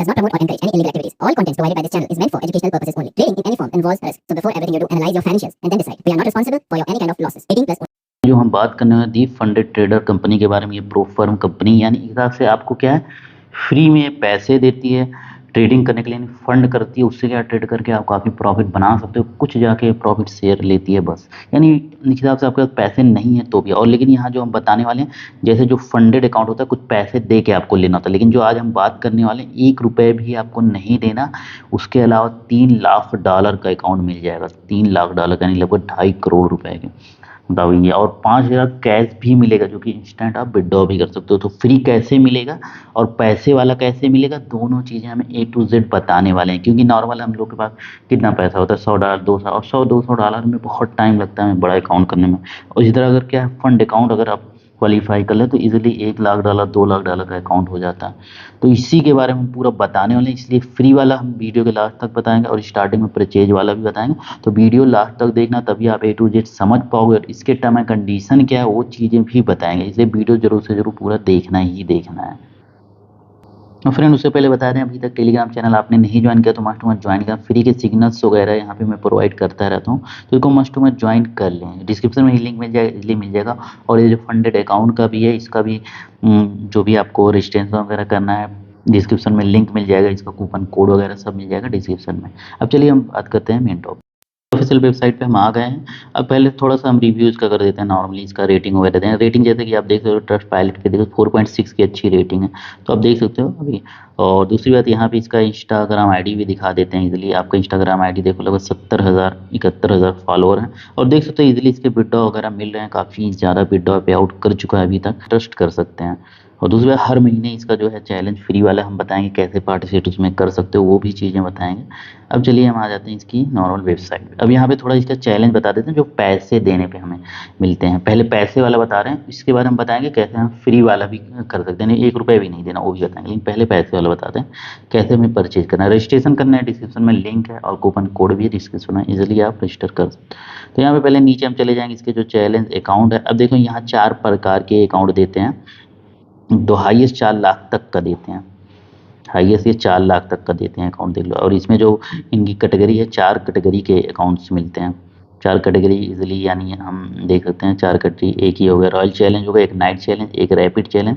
does not promote or encourage any illegal activities. All content provided by this channel is meant for educational purposes only. Trading in any form involves risk. So before everything you do, analyze your financials and then decide. We are not responsible for your any kind of losses. 18+ जो हम बात करने वाले दी funded trader company के बारे में, ये pro firm company यानी एक हिसाब से आपको क्या है, फ्री में पैसे देती है ट्रेडिंग करने के लिए, फंड करती है, उससे क्या ट्रेड करके आप काफ़ी प्रॉफिट बना सकते हो, कुछ जाके प्रॉफिट शेयर लेती है बस। यानी इस हिसाब से आपके पास पैसे नहीं है तो भी। और लेकिन यहाँ जो हम बताने वाले हैं, जैसे जो फंडेड अकाउंट होता है कुछ पैसे दे के आपको लेना होता है, लेकिन जो आज हम बात करने वाले हैं 1 रुपये भी आपको नहीं देना। उसके अलावा $3 लाख का अकाउंट मिल जाएगा, $3 लाख यानी लगभग 2.5 करोड़ रुपए के बताइए। और 5,000 कैश भी मिलेगा जो कि इंस्टेंट आप विड्रॉ भी कर सकते हो। तो फ्री कैसे मिलेगा और पैसे वाला कैसे मिलेगा, दोनों चीज़ें हमें A to Z बताने वाले हैं। क्योंकि नॉर्मल हम लोग के पास कितना पैसा होता है, $100 $200 और $100-200 में बहुत टाइम लगता है हमें बड़ा अकाउंट करने में। और इसी तरह अगर क्या है, फंड अकाउंट अगर आप क्वालिफाई कर ले तो इजीली $1 लाख $2 लाख का अकाउंट हो जाता है। तो इसी के बारे में हम पूरा बताने वाले हैं, इसलिए फ्री वाला हम वीडियो के लास्ट तक बताएंगे और स्टार्टिंग में परचेज वाला भी बताएंगे। तो वीडियो लास्ट तक देखना, तभी आप A to Z समझ पाओगे और इसके टर्म एंड कंडीशन क्या है वो चीज़ें भी बताएंगे। इसलिए वीडियो जरूर से जरूर पूरा देखना ही देखना है। और फ्रेंड उससे पहले बता दें, अभी तक टेलीग्राम चैनल आपने नहीं ज्वाइन किया तो मस्ट टू मस्ट ज्वाइन कर। फ्री के सिग्नल्स वगैरह यहाँ पे मैं प्रोवाइड करता रहता हूँ, तो इसको मस्ट टू मस्ट ज्वाइन कर लें। डिस्क्रिप्शन में ही लिंक मिल जाएगा, इसलिए मिल जाएगा। और ये जो फंडेड अकाउंट का भी है, इसका भी जो भी आपको रजिस्ट्रेशन वगैरह करना है, डिस्क्रिप्शन में लिंक मिल जाएगा, इसका कूपन कोड वगैरह सब मिल जाएगा डिस्क्रिप्शन में। अब चलिए हम बात करते हैं मेन टॉपिक। ऑफिशियल वेबसाइट पे हम आ गए हैं। अब पहले थोड़ा सा हम रिव्यूज़ का कर देते हैं, नॉर्मली इसका रेटिंग वगैरह दें। रेटिंग जैसे कि आप देख सकते हो, ट्रस्ट पायलट पे देखो 4.6 की अच्छी रेटिंग है, तो आप देख सकते हो अभी। और दूसरी बात, यहाँ पे इसका इंस्टाग्राम आईडी भी दिखा देते हैं इजीली। आपका इंस्टाग्राम आईडी देखो, लगभग 70,000 71,000 फॉलोअर हैं। और देख सकते हो इजीली इसके विड्रॉ वगैरह मिल रहे हैं, काफ़ी ज़्यादा विड्रॉ पे आउट कर चुका है अभी तक, ट्रस्ट कर सकते हैं। और दूसरी बात, हर महीने इसका जो है चैलेंज फ्री वाला हम बताएंगे, कैसे पार्टिसिपेट उसमें कर सकते हो वो भी चीज़ें बताएंगे। अब चलिए हम आ जाते हैं इसकी नॉर्मल वेबसाइट पे। अब यहाँ पे थोड़ा इसका चैलेंज बता देते हैं जो पैसे देने पे हमें मिलते हैं। पहले पैसे वाला बता रहे हैं, इसके बाद हम बताएंगे कैसे हम फ्री वाला भी कर सकते हैं, नहीं 1 रुपये भी नहीं देना वो भी बताएंगे। लेकिन पहले पैसे वाला बताते हैं कैसे हमें परचेज करना है। रजिस्ट्रेशन करना है, डिस्क्रिप्शन में लिंक है और कूपन कोड भी है डिस्क्रिप्शन में, इजीली आप रजिस्टर कर सकते हैं। तो यहाँ पे पहले नीचे हम चले जाएंगे, इसके जो चैलेंज अकाउंट है। अब देखो यहाँ 4 प्रकार के अकाउंट देते हैं, तो हाईएस्ट 4 लाख तक का देते हैं, हाईएस्ट ये 4 लाख तक का देते हैं अकाउंट, देख लो। और इसमें जो इनकी कैटेगरी है, 4 कैटेगरी के अकाउंट्स मिलते हैं। 4 कैटेगरी इजीली यानी हम देख सकते हैं, 4 कैटेगरी एक ही हो गया, रॉयल चैलेंज हो गया, एक नाइट चैलेंज, एक रैपिड चैलेंज,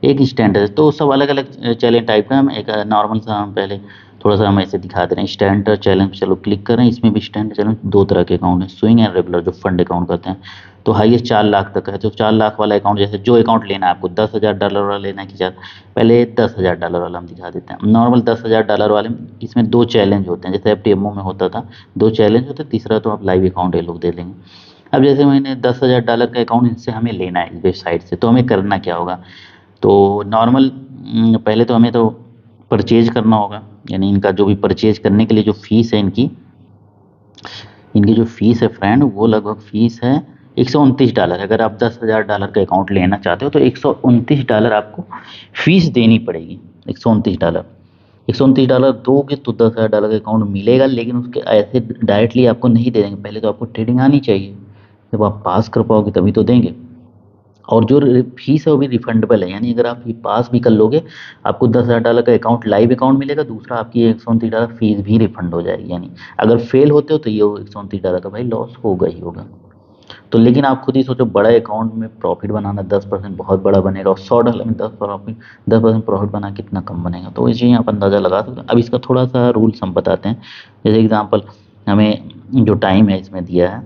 एक स्टैंडर्ड। तो सब अलग अलग चैलेंज टाइप का। हम एक नॉर्मल सा हम पहले थोड़ा सा हम ऐसे दिखा दे रहे हैं। स्टैंडर्ड चैलेंज चलो क्लिक करें, इसमें भी स्टैंडर्ड चैलेंज 2 तरह के अकाउंट है, स्विंग एंड रेगुलर, जो फंड अकाउंट करते हैं। तो हाईएस्ट 4 लाख तक है। तो 4 लाख वाला अकाउंट, जैसे जो अकाउंट लेना है आपको, $10,000 वाला लेना है कि पहले $10,000 वाला हम दिखा देते हैं। नॉर्मल $10,000 वाले इसमें 2 चैलेंज होते हैं, जैसे FTMO में होता था 2 चैलेंज होते हैं, तीसरा तो आप लाइव अकाउंट ये लोग दे देंगे। अब जैसे मैंने $10,000 का अकाउंट इनसे हमें लेना है इस वेबसाइट से, तो हमें करना क्या होगा। तो नॉर्मल पहले तो हमें तो परचेज करना होगा, यानी इनका जो भी परचेज करने के लिए जो फीस है, इनकी जो फीस है फ्रेंड, वो लगभग फीस है $129। अगर आप $10,000 का अकाउंट लेना चाहते हो तो $129 आपको फीस देनी पड़ेगी। $129 $129 दोगे तो $10,000 का अकाउंट मिलेगा, लेकिन उसके ऐसे डायरेक्टली आपको नहीं दे देंगे। पहले तो आपको ट्रेडिंग आनी चाहिए, जब आप पास कर पाओगे तभी तो देंगे। और जो फीस है वो भी रिफंडेबल है, यानी अगर आप ये पास भी कर लोगे, आपको $10,000 का अकाउंट लाइव अकाउंट मिलेगा, दूसरा आपकी $129 फीस भी रिफंड हो जाएगी। यानी अगर फेल होते हो तो ये $129 का भाई लॉस होगा ही होगा। तो लेकिन आप खुद ही सोचो, बड़ा अकाउंट में प्रॉफिट बनाना 10% बहुत बड़ा बनेगा, और $100 में 10% प्रॉफिट बना कितना कम बनेगा। तो इस चीज़ आप अंदाज़ा लगा सकते हैं। अब इसका थोड़ा सा रूल्स हम बताते हैं। जैसे एग्जाम्पल, हमें जो टाइम है इसमें दिया है,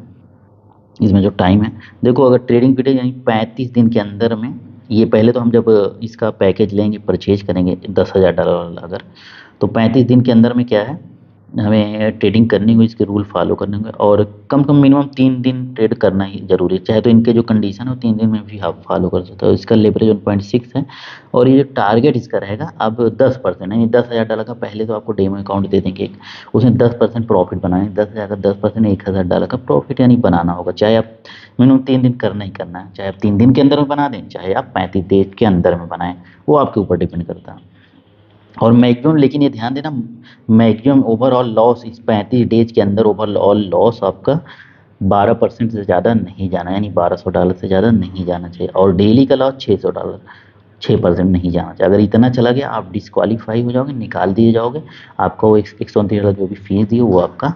इसमें जो टाइम है देखो, अगर ट्रेडिंग पीरियड यानी 35 दिन के अंदर में, ये पहले तो हम जब इसका पैकेज लेंगे, परचेज करेंगे $10,000 वाला अगर, तो 35 दिन के अंदर में क्या है, हमें ट्रेडिंग करनी होगी, इसके रूल फॉलो करने होंगे, और कम कम मिनिमम 3 दिन ट्रेड करना ही जरूरी है। चाहे तो इनके जो कंडीशन है 3 दिन में भी आप फॉलो कर सकते हो। इसका लेवरेज 1.6 है, और ये जो टारगेट इसका रहेगा अब 10%, यानी $10,000 का पहले तो आपको डेमो अकाउंट दे देंगे एक, उसमें 10% प्रॉफिट बनाए, 10,000 का 10% $1,000 का प्रॉफिट यानी बनाना होगा। चाहे आप मिनिमम 3 दिन करना ही करना है, चाहे आप 3 दिन के अंदर में बना दें, चाहे आप 35 दिन के अंदर में बनाएं, वो आपके ऊपर डिपेंड करता है। और मैक्सिमम, लेकिन ये ध्यान देना, मैक्सिमम ओवरऑल लॉस इस 35 डेज के अंदर ओवरऑल लॉस आपका 12% से ज़्यादा नहीं जाना, यानी $1,200 से ज़्यादा नहीं जाना चाहिए। और डेली का लॉस $600, 6% नहीं जाना चाहिए। अगर इतना चला गया आप डिस्क्वालीफाई हो जाओगे, निकाल दिए जाओगे, आपका वो 129 जो भी फीस दी वो आपका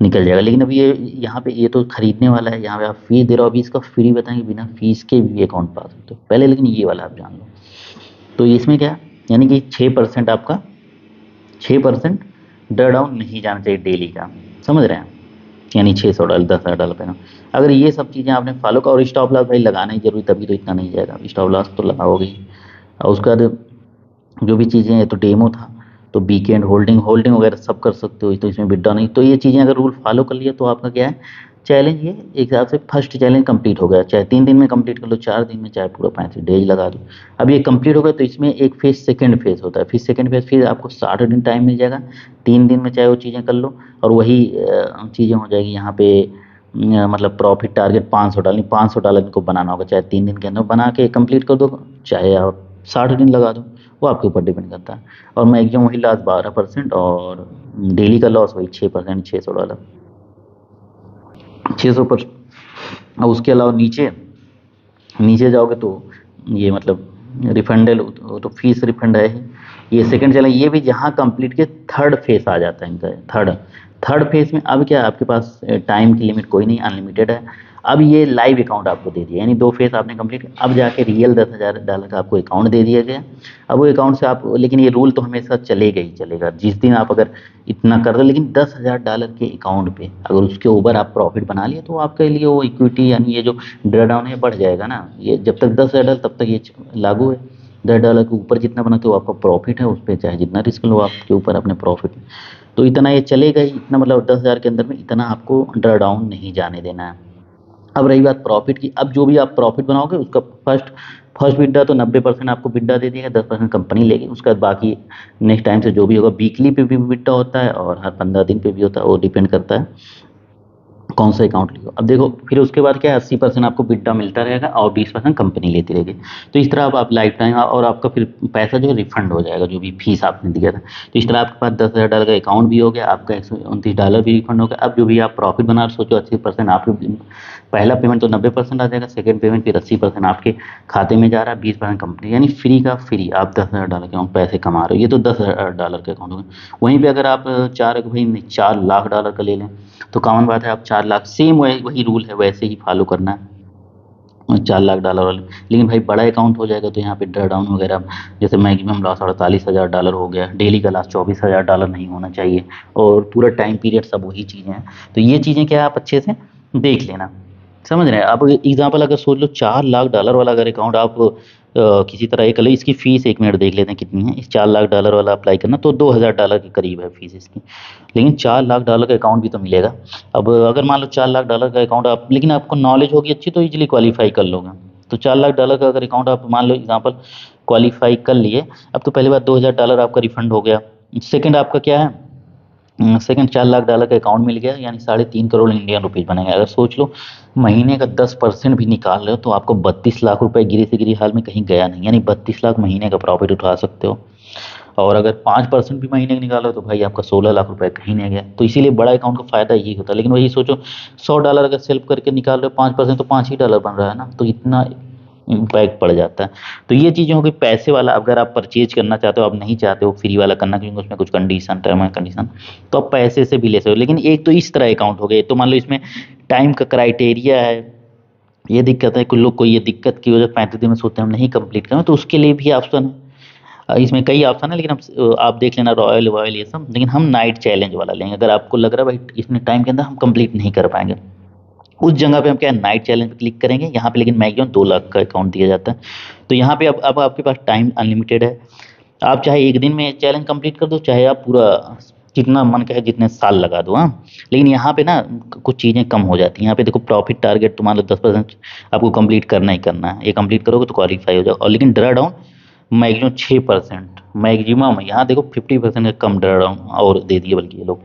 निकल जाएगा। लेकिन अभी ये यहाँ पे ये तो खरीदने वाला है, यहाँ पे आप फीस दे रहे हो, अभी इसका फ्री बताएंगे बिना फीस के भी अकाउंट पा सकते हो पहले, लेकिन ये वाला आप जान लो। तो इसमें क्या, यानी कि 6% आपका 6% ड्रा डाउन नहीं जाना चाहिए डेली का, समझ रहे हैं, यानी $600 $10,000 पे ना। अगर ये सब चीज़ें आपने फॉलो कर, और स्टॉप लॉस भाई लगाना ही जरूरी, तभी तो इतना नहीं जाएगा, स्टॉप लॉस तो लगाओगे ही। और उसके बाद जो भी चीज़ें हैं, तो डेमो था, तो वीकेंड होल्डिंग होल्डिंग वगैरह सब कर सकते हो, तो इसमें विड्रॉ नहीं। तो ये चीज़ें अगर रूल फॉलो कर लिया तो आपका क्या है, चैलेंज ये एक हिसाब से फर्स्ट चैलेंज कंप्लीट हो गया, चाहे 3 दिन में कंप्लीट कर लो, 4 दिन में, चाहे पूरा 35 डेज लगा दो। अब ये कंप्लीट हो गया तो इसमें एक फेज सेकंड फेज होता है, फिर सेकंड फेज फिर आपको 60 दिन टाइम मिल जाएगा, 3 दिन में चाहे वो चीज़ें कर लो, और वही चीज़ें हो जाएगी यहाँ पे। मतलब प्रॉफिट टारगेट $500 नहीं, $500 इनको बनाना होगा, चाहे 3 दिन के अंदर बना के कंप्लीट कर दो, चाहे आप 60 दिन लगा दो, वो आपके ऊपर डिपेंड करता है। और मैक्सिमम वही लॉस 12%, और डेली का लॉस वही 6%, $600 600 पर। और उसके अलावा नीचे नीचे जाओगे तो ये मतलब रिफंडल, तो फीस रिफंड है ही। ये सेकंड चैलेंज ये भी जहाँ कंप्लीट के थर्ड फेज आ जाता है इनका, थर्ड थर्ड फेज में अब क्या है, आपके पास टाइम की लिमिट कोई नहीं, अनलिमिटेड है। अब ये लाइव अकाउंट आपको दे दिया, यानी 2 फेज आपने कंप्लीट, अब जाके रियल $10,000 का आपको अकाउंट दे दिया गया। अब वो अकाउंट से आप, लेकिन ये रूल तो हमेशा चलेगा ही चलेगा, जिस दिन आप अगर इतना कर दो, लेकिन $10,000 के अकाउंट पे अगर उसके ऊपर आप प्रॉफिट बना लिए तो आपके लिए वो इक्विटी, यानी ये जो ड्रा डाउन है बढ़ जाएगा ना। ये जब तक $10,000 तब तक ये लागू है, $10 के ऊपर जितना बनाते हो आपका प्रॉफिट है, उस पर चाहे जितना रिस्क लो आपके ऊपर अपने प्रॉफिट। तो इतना ये चलेगा ही, इतना मतलब 10,000 के अंदर में इतना आपको ड्रा डाउन नहीं जाने देना है। अब रही बात प्रॉफिट की, अब जो भी आप प्रॉफिट बनाओगे उसका फर्स्ट फर्स्ट बिड्डा तो 90% आपको बिड्डा दे देगा, 10% कंपनी लेगी, उसका बाद बाकी नेक्स्ट टाइम से जो भी होगा, वीकली पे भी बिड्डा होता है और हर 15 दिन पे भी होता है, वो डिपेंड करता है कौन सा अकाउंट लियो। अब देखो फिर उसके बाद क्या है, 80% आपको बिड्डा मिलता रहेगा और 20% कंपनी लेती रहेगी। तो इस तरह आप लाइफ टाइम, और आपका फिर पैसा जो है रिफंड हो जाएगा, जो भी फीस आपने दिया था। तो इस तरह आपके पास $10,000 का अकाउंट भी हो गया, आपका $129 भी रिफंड हो गया। अब जो भी आप प्रॉफिट बना रहे हो, सोचो 80% आप, पहला पेमेंट तो 90% आ जाएगा, सेकंड पेमेंट फिर 80% आपके खाते में जा रहा है, 20% कंपनी, यानी फ्री का फ्री आप $10,000 के पैसे कमा रहे हो। ये तो $10,000 के अकाउंट हो गए। वहीं पे अगर आप चार भाई $4 लाख का ले लें, तो कॉमन बात है, आप 4 लाख, सेम वही वही रूल है, वैसे ही फॉलो करना है $4 लाख वाले। लेकिन भाई बड़ा अकाउंट हो जाएगा तो यहाँ पे ड्रा डाउन वगैरह, जैसे मैक्सिमम लॉस $48,000 हो गया, डेली का लॉस $24,000 नहीं होना चाहिए, और पूरा टाइम पीरियड सब वही चीज़ें हैं। तो ये चीज़ें क्या है, आप अच्छे से देख लेना, समझ रहे हैं। अब एग्जाम्पल अगर सोच लो $4 लाख वाला अगर अकाउंट आप किसी तरह ये कर लो, इसकी फीस 1 मिनट देख लेते हैं कितनी है। इस $4 लाख वाला अप्लाई करना तो $2,000 के करीब है फीस इसकी, लेकिन $4 लाख का अकाउंट भी तो मिलेगा। अब अगर मान लो $4 लाख का अकाउंट आप, लेकिन आपको नॉलेज होगी अच्छी तो इजीली क्वालिफाई कर लोगे। तो $4 लाख का अगर अकाउंट आप मान लो एग्जाम्पल क्वालिफाई कर लिए, अब तो पहली बात $2,000 आपका रिफंड हो गया। सेकंड आपका क्या है, सेकंड $4 लाख का अकाउंट मिल गया, यानी 3.5 करोड़ इंडियन रुपीज बनेंगे। अगर सोच लो महीने का 10% भी निकाल रहे हो तो आपको 32 लाख रुपए गिरी से गिरी हाल में कहीं गया नहीं, यानी 32 लाख महीने का प्रॉफिट उठा सकते हो। और अगर 5% भी महीने का निकालो तो भाई आपका 16 लाख रुपए कहीं नहीं गया। तो इसीलिए बड़ा अकाउंट का फायदा यही होता है। लेकिन वही सोचो, $100 अगर सेल्फ करके निकाल रहे हो 5%, तो $5 ही बन रहा है ना, तो इतना इम्पैक्ट पड़ जाता है। तो ये चीज़ें हो गई पैसे वाला। अगर आप परचेज करना चाहते हो, आप नहीं चाहते हो फ्री वाला करना, क्योंकि उसमें कुछ कंडीशन, टर्म एंड कंडीशन, तो आप पैसे से भी ले सकते हो। लेकिन एक तो इस तरह अकाउंट हो गए, तो मान लो इसमें टाइम का क्राइटेरिया है, ये दिक्कत है, कुछ लोग को ये दिक्कत की वजह 35 दिन में सोचते हैं हम नहीं कंप्लीट करें, तो उसके लिए भी ऑप्शन है। इसमें कई ऑप्शन है, लेकिन आप देख लेना रॉयल वॉयल ये सब, लेकिन हम नाइट चैलेंज वाला लेंगे। अगर आपको लग रहा है भाई इतने टाइम के अंदर हम कंप्लीट नहीं कर पाएंगे, उस जगह पे हम क्या नाइट चैलेंज पे क्लिक करेंगे। यहाँ पे लेकिन मैक्सिमम 2 लाख का अकाउंट दिया जाता है। तो यहाँ पे अब आपके पास टाइम अनलिमिटेड है, आप चाहे एक दिन में चैलेंज कंप्लीट कर दो, चाहे आप पूरा जितना मन कहे जितने साल लगा दो। हाँ, लेकिन यहाँ पे ना कुछ चीज़ें कम हो जाती हैं। यहाँ पे देखो प्रॉफिट टारगेट तो मान लो 10% आपको कंप्लीट करना ही करना है, ये कंप्लीट करोगे तो क्वालिफाई हो जाओ। और लेकिन ड्रा डाउन मैक्सिमम 6%, मैक्सिमम यहाँ देखो 50% का कम ड्रा डाउन और दे दिए बल्कि ये लोग।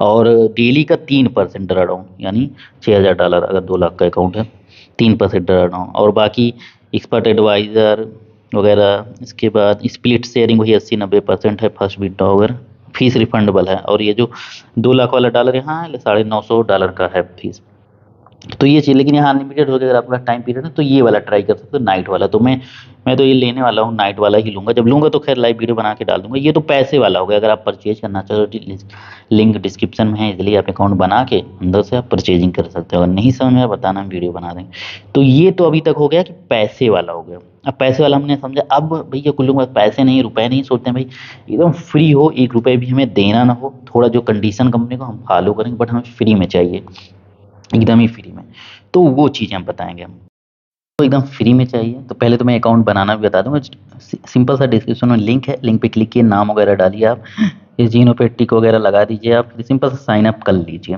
और डेली का 3% ड्रा डाउन, यानी $6,000 अगर 2 लाख का अकाउंट है, 3% ड्रा डाउन। और बाकी एक्सपर्ट एडवाइज़र वगैरह, इसके बाद स्प्लिट शेयरिंग वही 80-90% है, फर्स्ट विड्रॉ वगैरह, फीस रिफंडेबल है। और ये जो 2 लाख वाला डॉलर यहाँ है $950 का है फीस। तो ये चाहिए, लेकिन यहाँ अनलिमिटेड हो गया अगर आपके पास टाइम पीरियड है तो ये वाला ट्राई कर सकते हो, नाइट वाला। तो मैं तो ये लेने वाला हूँ, नाइट वाला ही लूंगा। जब लूंगा तो खैर लाइव वीडियो बना के डाल दूंगा। ये तो पैसे वाला हो गया, अगर आप परचेज करना चाहो तो लिंक डिस्क्रिप्शन में है, इसलिए आप अकाउंट बना के अंदर से आप परचेजिंग कर सकते हो। अगर नहीं समझ में आया बताना, हम वीडियो बना देंगे। तो ये तो अभी तक हो गया कि पैसे वाला हो गया। अब पैसे वाला हमने समझा। अब भैया कुछ लोग पैसे नहीं, रुपए नहीं, सोचते हैं भाई एकदम फ्री हो, 1 रुपए भी हमें देना ना हो, थोड़ा जो कंडीशन कंपनी को हम फॉलो करेंगे बट हमें फ्री में चाहिए, एकदम ही फ्री में। तो वो चीज़ें हम बताएंगे हम। तो एकदम फ्री में चाहिए तो पहले तो मैं अकाउंट बनाना भी बता दूंगा। सिंपल सा डिस्क्रिप्शन में लिंक है, लिंक पे क्लिक किए, नाम वगैरह डालिए आप, इस जीनो पे टिक वगैरह लगा दीजिए आप, फिर सिंपल सा साइन अप कर लीजिए।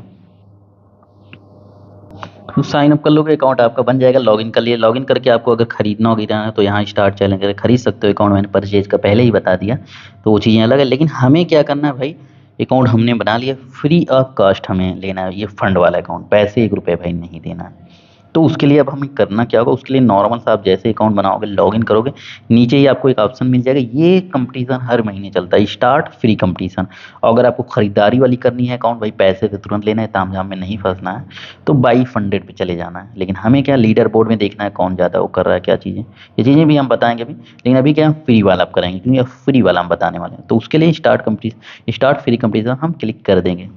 तो साइन अप कर लोगे, अकाउंट आपका बन जाएगा। लॉगिन कर लिए, लॉगिन करके आपको अगर खरीदना होगा तो यहाँ स्टार्ट चैलेंज खरीद सकते हो अकाउंट। मैंने परचेज का पहले ही बता दिया, तो वो चीज़ें अलग है। लेकिन हमें क्या करना है भाई, अकाउंट हमने बना लिया, फ्री ऑफ कॉस्ट हमें लेना है ये फंड वाला अकाउंट, पैसे 1 रुपए भाई नहीं देना है। तो उसके लिए अब हमें करना क्या होगा, उसके लिए नॉर्मल सा आप जैसे अकाउंट बनाओगे, लॉगिन करोगे, नीचे ही आपको एक ऑप्शन मिल जाएगा। ये कंपटीशन हर महीने चलता है, स्टार्ट फ्री कंपटीशन। और अगर आपको खरीदारी वाली करनी है अकाउंट, भाई पैसे से तुरंत लेना है, तामझाम में नहीं फंसना है, तो बाई फंडेड पे चले जाना है। लेकिन हमें क्या, लीडर बोर्ड में देखना है कौन ज़्यादा वो कर रहा है, क्या चीज़ें, ये चीज़ें भी हम बताएंगे अभी। लेकिन अभी क्या, फ्री वाला आप कराएंगे, क्योंकि फ्री वाला हम बताने वाले हैं। तो उसके लिए स्टार्ट फ्री कंपटीशन हम क्लिक कर देंगे।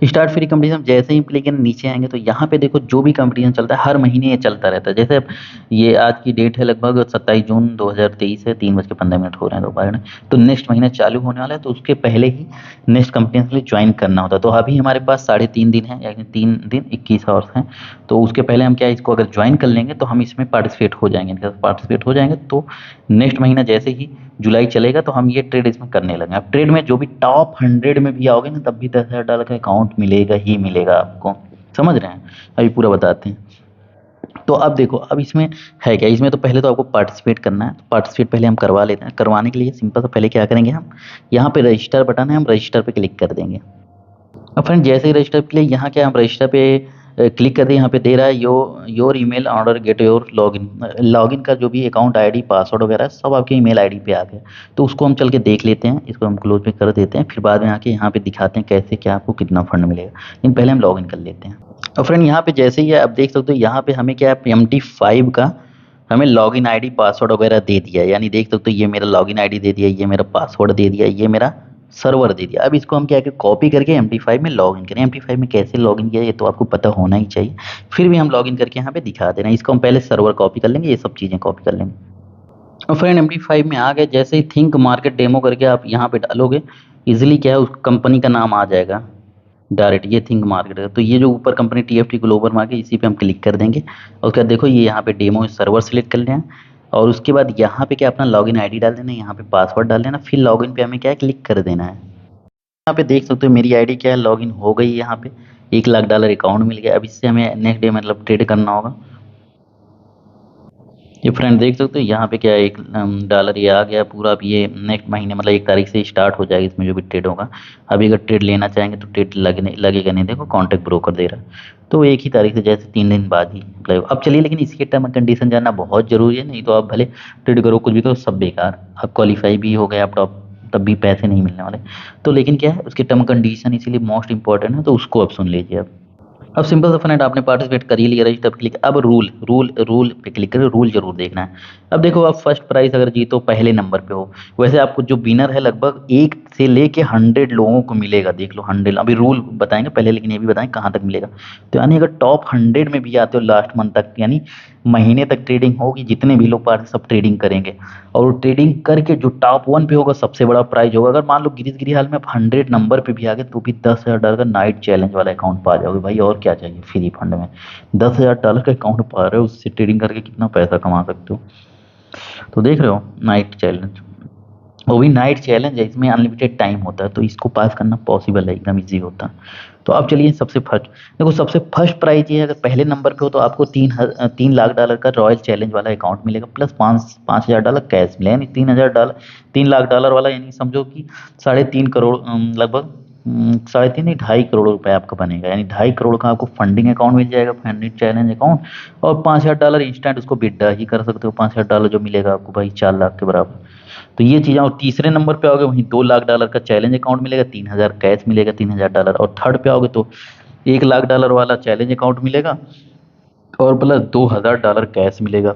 स्टार्ट फ्री कंपटीशन जैसे ही क्लिक नीचे आएंगे तो यहाँ पे देखो जो भी कंपटीशन चलता है हर महीने ये चलता रहता है। जैसे अब ये आज की डेट है लगभग 27 जून 2023 है, 3:15 हो रहे हैं दोपहर में। तो नेक्स्ट महीना चालू होने वाला है, तो उसके पहले ही नेक्स्ट कंपटीशन के लिए ज्वाइन करना होता है। तो अभी हमारे पास 3.5 दिन है, यानी 3 दिन 21 आवर्स हैं। तो उसके पहले हम क्या, इसको अगर ज्वाइन कर लेंगे तो हम इसमें पार्टिसिपेट हो जाएंगे, इनके साथ पार्टिसिपेट हो जाएंगे। तो नेक्स्ट महीना जैसे ही जुलाई चलेगा तो हम ये ट्रेड इसमें करने लगे। अब ट्रेड में जो भी टॉप 100 में भी आओगे ना, तब भी $10,000 का अकाउंट मिलेगा ही मिलेगा आपको। समझ रहे हैं, अभी पूरा बताते हैं। तो अब देखो, अब इसमें है क्या, इसमें तो पहले तो आपको पार्टिसिपेट करना है। तो पार्टिसिपेट पहले हम करवा लेते हैं। करवाने के लिए सिंपल सा पहले क्या करेंगे, हम यहाँ पे रजिस्टर बटन है, हम रजिस्टर पे क्लिक कर देंगे। अब फ्रेंड जैसे ही रजिस्टर के लिए यहाँ क्या, हम रजिस्टर पे क्लिक कर दें। यहाँ पे दे रहा है your email order get your login. Login का जो भी अकाउंट आईडी पासवर्ड वगैरह सब आपके ईमेल आईडी पे आ गया। तो उसको हम चल के देख लेते हैं, इसको हम क्लोज पे कर देते हैं, फिर बाद में आके यहाँ पे दिखाते हैं कैसे क्या आपको कितना फंड मिलेगा। लेकिन पहले हम लॉगिन कर लेते हैं। और फ्रेंड यहाँ पे जैसे ही आप देख सकते हो, यहाँ पे हमें क्या है, MT5 का हमें लॉगिन आईडी पासवर्ड वगैरह दे दिया है। यानी देख सकते हो, ये मेरा लॉगिन आईडी दे दिया, ये मेरा पासवर्ड दे दिया, ये मेरा सर्वर दे दिया। अब इसको हम क्या करें, कॉपी करके MT5 में लॉगिन करें। MT5 में कैसे लॉगिन किया ये तो आपको पता होना ही चाहिए, फिर भी हम लॉगिन करके यहाँ पे दिखा दे रहे हैं। इसको हम पहले सर्वर कॉपी कर लेंगे, ये सब चीज़ें कॉपी कर लेंगे। और फ्रेंड MT5 में आ गए, जैसे ही थिंक मार्केट डेमो करके आप यहाँ पे डालोगे, इजिली क्या है, उस कंपनी का नाम आ जाएगा डायरेक्ट, ये थिंक मार्केट है। तो ये जो ऊपर कंपनी TFT ग्लोबल मार्केट, इसी पे हम क्लिक कर देंगे। और उसके बाद देखो ये यहाँ पे डेमो सर्वर सेलेक्ट कर लें, और उसके बाद यहाँ पे क्या, अपना लॉगिन आईडी डाल देना है, यहाँ पे पासवर्ड डाल देना, फिर लॉगिन पे हमें क्या है, क्लिक कर देना है। यहाँ पे देख सकते हो मेरी आईडी क्या है, लॉगिन हो गई है। यहाँ पे $1,00,000 अकाउंट मिल गया। अब इससे हमें नेक्स्ट डे मतलब ट्रेड करना होगा। ये फ्रेंड देख सकते हो यहाँ पे क्या है, $1 ये आ गया पूरा। अब ये नेक्स्ट महीने मतलब 1 तारीख से स्टार्ट हो जाएगा, इसमें जो भी ट्रेड होगा। अभी अगर ट्रेड लेना चाहेंगे तो ट्रेड लगेगा नहीं, देखो कॉन्टैक्ट ब्रोकर दे रहा है। तो 1 ही तारीख से, जैसे 3 दिन बाद ही मतलब। अब चलिए, लेकिन इसके टर्म एंड कंडीशन जानना बहुत जरूरी है, नहीं तो आप भले ट्रेड करो कुछ भी करो सब बेकार। आप क्वालिफाई भी हो गए आप टॉप, तब भी पैसे नहीं मिलने वाले। तो लेकिन क्या है, उसके टर्म कंडीशन इसीलिए मोस्ट इंपॉर्टेंट है, तो उसको आप सुन लीजिए। अब सिंपल सा फ्रेंड आपने पार्टिसिपेट कर ही लिया, रजिस्टर क्लिक। अब रूल रूल रूल पे क्लिक करें, रूल जरूर देखना है। अब देखो, आप फर्स्ट प्राइज अगर जीतो पहले नंबर पे हो, वैसे आपको जो विनर है लगभग 1 से लेके 100 लोगों को मिलेगा। देख लो 100, अभी रूल बताएंगे पहले, लेकिन ये भी बताएं कहाँ तक मिलेगा। तो यानी अगर टॉप 100 में भी आते हो लास्ट मंथ तक, यानी महीने तक ट्रेडिंग होगी, जितने भी लोग पार्ट सब ट्रेडिंग करेंगे, और वो ट्रेडिंग करके जो टॉप 1 पे होगा सबसे बड़ा प्राइज होगा। अगर मान लो गिरी हाल में आप 100 नंबर पे भी आ गए, तो भी $10,000 का नाइट चैलेंज वाला अकाउंट पा जाओगे भाई। और क्या चाहिए फ्री फंड में, $10,000 का अकाउंट पा रहे हो, उससे ट्रेडिंग करके कितना पैसा कमा सकते हो। तो देख रहे हो, नाइट चैलेंज, वो भी नाइट चैलेंज है, इसमें अनलिमिटेड टाइम होता है, तो इसको पास करना पॉसिबल है, एकदम इजी होता है। तो अब चलिए सबसे फर्स्ट देखो, सबसे फर्स्ट प्राइज ये है, अगर पहले नंबर पे हो तो आपको $3 लाख का रॉयल चैलेंज वाला अकाउंट मिलेगा, प्लस $5,000 कैश मिलेगा। यानी $3,000, $3 लाख वाला, यानी समझो कि 3.5 करोड़, लगभग 3.5 नहीं, 2.5 करोड़ रुपए आपका बनेगा। यानी 2.5 करोड़ का आपको फंडिंग अकाउंट मिल जाएगा, फंडिंग चैलेंज अकाउंट। और $5,000 इंस्टेंट उसको विड्रॉ ही कर सकते हो। $5,000 जो मिलेगा आपको भाई, 4 लाख के बराबर। तो ये चीज़ें। और तीसरे नंबर पे आओगे, वहीं $2 लाख का चैलेंज अकाउंट मिलेगा, 3,000 कैश मिलेगा, $3,000। और थर्ड पे आओगे तो $1 लाख वाला चैलेंज अकाउंट मिलेगा और प्लस $2000 कैश मिलेगा।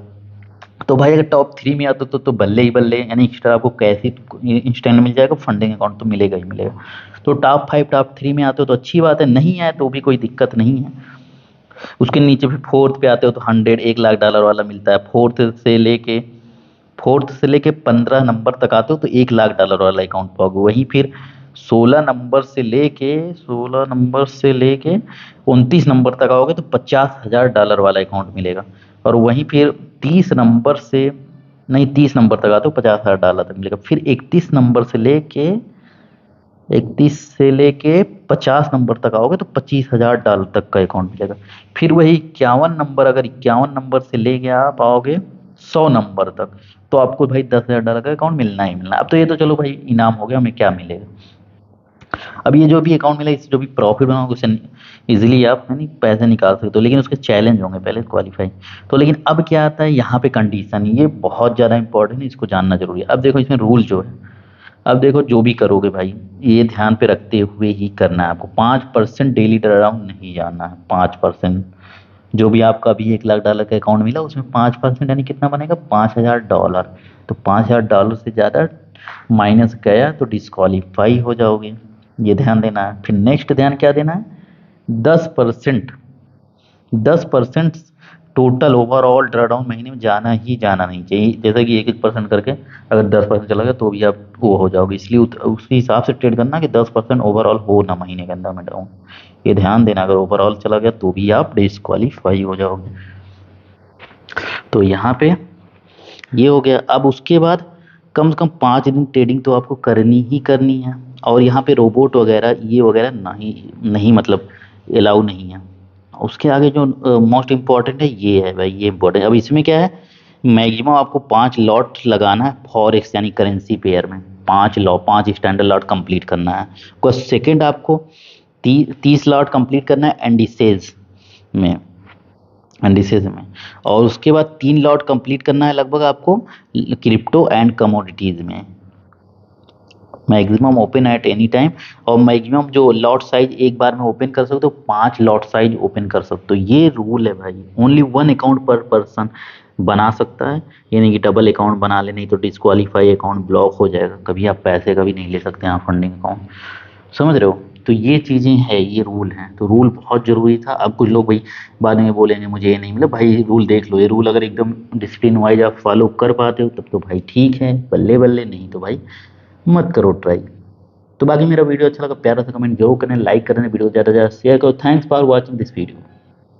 तो भाई अगर टॉप 3 में आते तो बल्ले ही बल्ले, यानी एक्स्ट्रा आपको कैश ही इंस्टेंट मिल जाएगा, फंडिंग अकाउंट तो मिलेगा ही मिलेगा। तो टॉप 5 टॉप 3 में आते हो तो अच्छी बात है, नहीं आए तो भी कोई दिक्कत नहीं है। उसके नीचे फिर फोर्थ पे आते हो तो 100 $1 लाख वाला मिलता है। फोर्थ से लेके 15 नंबर तक आते हो तो $1 लाख वाला अकाउंट पाओगे। वहीं फिर 16 नंबर से लेके 29 नंबर तक आओगे तो $50,000 वाला अकाउंट मिलेगा। और वहीं फिर 30 नंबर से, नहीं 30 नंबर तक आते हो $50,000 तक मिलेगा। फिर 31 नंबर से लेके 50 नंबर तक आओगे तो $25,000 तक का अकाउंट मिलेगा। फिर वही 51 नंबर, अगर 51 नंबर से लेके आप आओगे 100 नंबर तक तो आपको भाई $10,000 का अकाउंट मिलना ही मिलना। अब तो ये तो चलो भाई इनाम हो गया, हमें क्या मिलेगा। अब ये जो भी अकाउंट मिला, इससे जो भी प्रॉफिट बनाओगे उससे इजीली आप यानी पैसे निकाल सकते हो, लेकिन उसके चैलेंज होंगे पहले क्वालिफाई। तो लेकिन अब क्या आता है यहाँ पे कंडीशन, ये बहुत ज़्यादा इंपॉर्टेंट है, इसको जानना जरूरी है। अब देखो इसमें रूल जो है, अब देखो जो भी करोगे भाई ये ध्यान पे रखते हुए ही करना है आपको। 5% डेली ड्रॉडाउन नहीं जाना है, 5%। जो भी आपका अभी $1 लाख का अकाउंट मिला उसमें 5% यानी कितना बनेगा, $5,000। तो $5,000 से ज़्यादा माइनस गया तो डिस्क्वालीफाई हो जाओगे, ये ध्यान देना है। फिर नेक्स्ट ध्यान क्या देना है, 10%, 10% टोटल ओवरऑल ड्रॉडाउन महीने में जाना ही जाना नहीं चाहिए। जैसा कि 1-1% करके अगर 10% चला गया तो भी आप वो हो जाओगे, इसलिए उसी हिसाब से ट्रेड करना कि 10% ओवरऑल हो ना महीने के अंदर में डाउन, ये ध्यान देना। अगर ओवरऑल चला गया तो भी आप डिस्क्वालीफाई हो जाओगे। तो यहाँ पे ये हो गया। अब उसके बाद कम से कम 5 दिन ट्रेडिंग तो आपको करनी ही करनी है। और यहाँ पे रोबोट वगैरह ये वगैरह नहीं नहीं मतलब अलाउ नहीं है। उसके आगे जो मोस्ट इम्पॉर्टेंट है ये है भाई, ये इम्पोर्टेंट। अब इसमें क्या है, मैक्सिमम आपको 5 लॉट लगाना है फॉरेक्स यानी करेंसी पेयर में। 5 स्टैंडर्ड लॉट कंप्लीट करना है। सेकेंड आपको 30 लॉट कंप्लीट करना है में, इंडिसेज में। और उसके बाद 3 लॉट कंप्लीट करना है लगभग आपको क्रिप्टो एंड कमोडिटीज में, maximum open at any time. और मैक्सिमम जो लॉट साइज एक बार में ओपन कर सकते हो 5 लॉट साइज ओपन कर सकते हो। ये रूल है भाई, ओनली 1 अकाउंट पर पर्सन बना सकता है, यानी कि डबल अकाउंट बना ले, नहीं तो डिस्क्वालीफाई अकाउंट ब्लॉक हो जाएगा, कभी आप पैसे कभी नहीं ले सकते हैं फंडिंग अकाउंट, समझ रहे हो। तो ये चीज़ें हैं, ये रूल हैं, तो रूल बहुत ज़रूरी था। अब कुछ लोग भाई बाद में बोलेंगे मुझे ये नहीं मिला, भाई रूल देख लो, ये रूल अगर एकदम डिसिप्लिन वाइज आप फॉलो कर पाते हो तब तो भाई ठीक है, बल्ले बल्ले, नहीं तो भाई मत करो ट्राई। तो बाकी मेरा वीडियो अच्छा लगा प्यारा सा कमेंट जरूर करें, लाइक करें, वीडियो ज़्यादा से ज़्यादा शेयर करो। Thanks for watching this video.